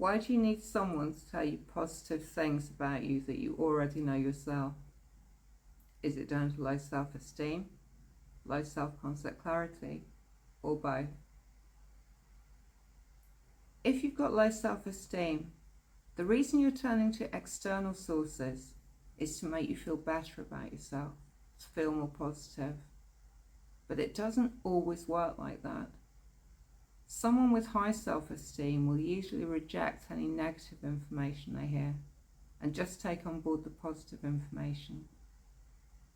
Why do you need someone to tell you positive things about you that you already know yourself? Is it down to low self-esteem, low self-concept clarity, or both? If you've got low self-esteem, the reason you're turning to external sources is to make you feel better about yourself, to feel more positive. But it doesn't always work like that. Someone with high self-esteem will usually reject any negative information they hear and just take on board the positive information.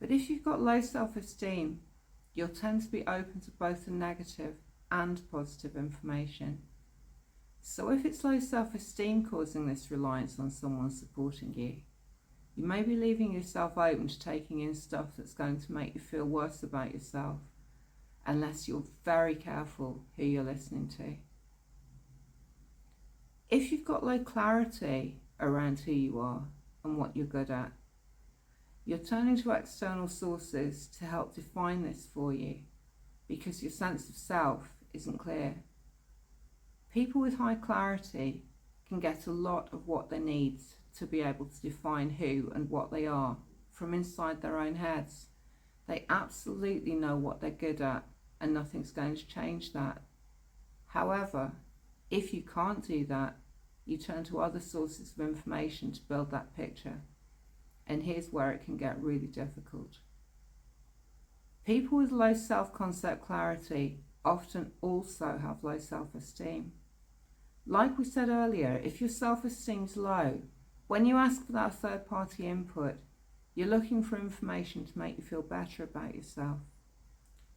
But if you've got low self-esteem, you'll tend to be open to both the negative and positive information. So if it's low self-esteem causing this reliance on someone supporting you, you may be leaving yourself open to taking in stuff that's going to make you feel worse about yourself, unless you're very careful who you're listening to. If you've got low clarity around who you are and what you're good at, you're turning to external sources to help define this for you, because your sense of self isn't clear. People with high clarity can get a lot of what they need to be able to define who and what they are from inside their own heads. They absolutely know what they're good at, and nothing's going to change that. However, if you can't do that, you turn to other sources of information to build that picture. And here's where it can get really difficult. People with low self-concept clarity often also have low self-esteem. Like we said earlier, if your self-esteem's low, when you ask for that third-party input, you're looking for information to make you feel better about yourself.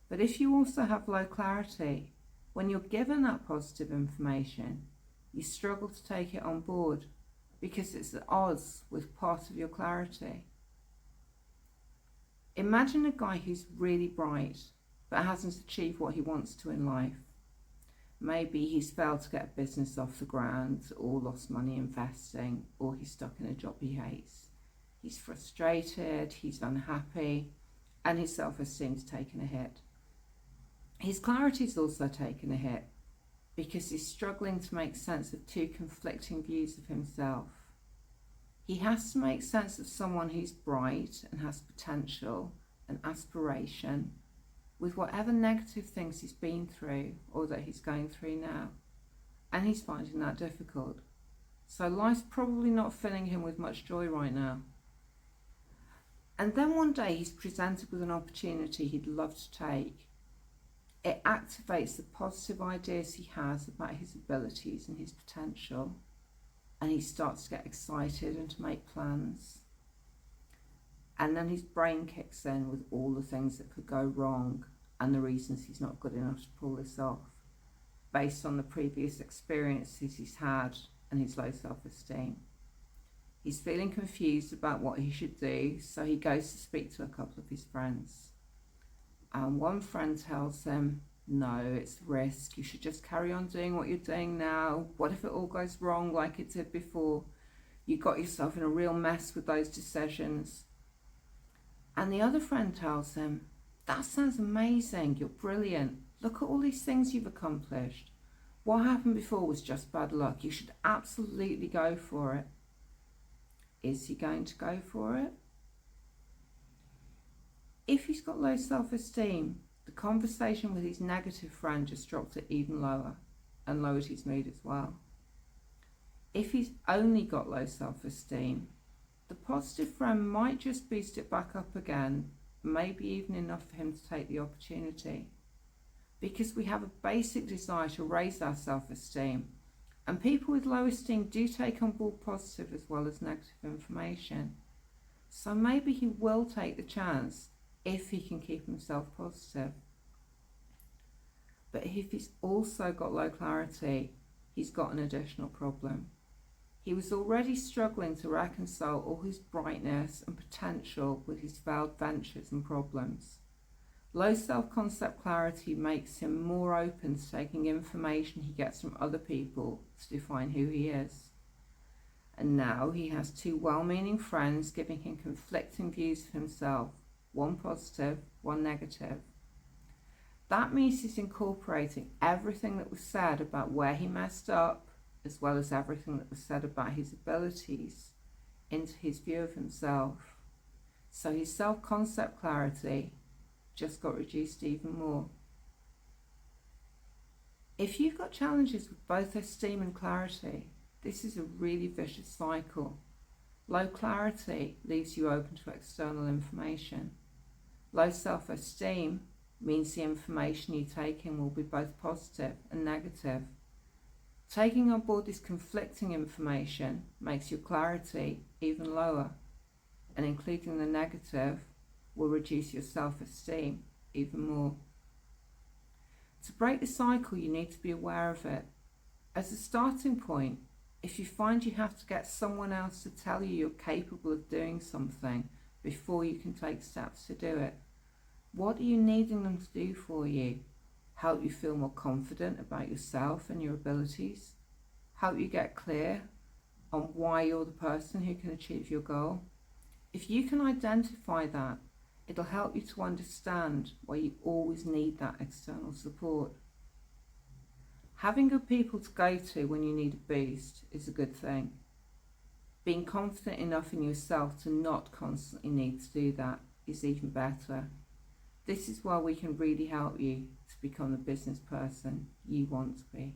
But if you also have low clarity, when you're given that positive information, you struggle to take it on board because it's at odds with part of your clarity. Imagine a guy who's really bright but hasn't achieved what he wants to in life. Maybe he's failed to get a business off the ground, or lost money investing, or he's stuck in a job he hates. He's frustrated, he's unhappy, and his self-esteem's taken a hit. His clarity's also taken a hit because he's struggling to make sense of two conflicting views of himself. He has to make sense of someone who's bright and has potential and aspiration with whatever negative things he's been through or that he's going through now. And he's finding that difficult. So life's probably not filling him with much joy right now. And then one day he's presented with an opportunity he'd love to take. It activates the positive ideas he has about his abilities and his potential, and he starts to get excited and to make plans. And then his brain kicks in with all the things that could go wrong and the reasons he's not good enough to pull this off, based on the previous experiences he's had and his low self-esteem. He's feeling confused about what he should do, so he goes to speak to a couple of his friends. And one friend tells him, no, it's risk. You should just carry on doing what you're doing now. What if it all goes wrong like it did before? You got yourself in a real mess with those decisions. And the other friend tells him, that sounds amazing. You're brilliant. Look at all these things you've accomplished. What happened before was just bad luck. You should absolutely go for it. Is he going to go for it? If he's got low self-esteem, the conversation with his negative friend just dropped it even lower and lowered his mood as well. If he's only got low self-esteem, the positive friend might just boost it back up again, maybe even enough for him to take the opportunity. Because we have a basic desire to raise our self-esteem, and people with low esteem do take on board positive as well as negative information. So maybe he will take the chance if he can keep himself positive. But if he's also got low clarity, he's got an additional problem. He was already struggling to reconcile all his brightness and potential with his failed ventures and problems. Low self-concept clarity makes him more open to taking information he gets from other people to define who he is. And now he has two well-meaning friends giving him conflicting views of himself, one positive, one negative. That means he's incorporating everything that was said about where he messed up, as well as everything that was said about his abilities, into his view of himself. So his self-concept clarity just got reduced even more. If you've got challenges with both esteem and clarity, this is a really vicious cycle. Low clarity leaves you open to external information. Low self-esteem means the information you take in will be both positive and negative. Taking on board this conflicting information makes your clarity even lower, and including the negative will reduce your self-esteem even more. To break the cycle, you need to be aware of it. As a starting point, if you find you have to get someone else to tell you you're capable of doing something before you can take steps to do it, what are you needing them to do for you? Help you feel more confident about yourself and your abilities? Help you get clear on why you're the person who can achieve your goal? If you can identify that, it'll help you to understand why you always need that external support. Having good people to go to when you need a boost is a good thing. Being confident enough in yourself to not constantly need to do that is even better. This is where we can really help you to become the business person you want to be.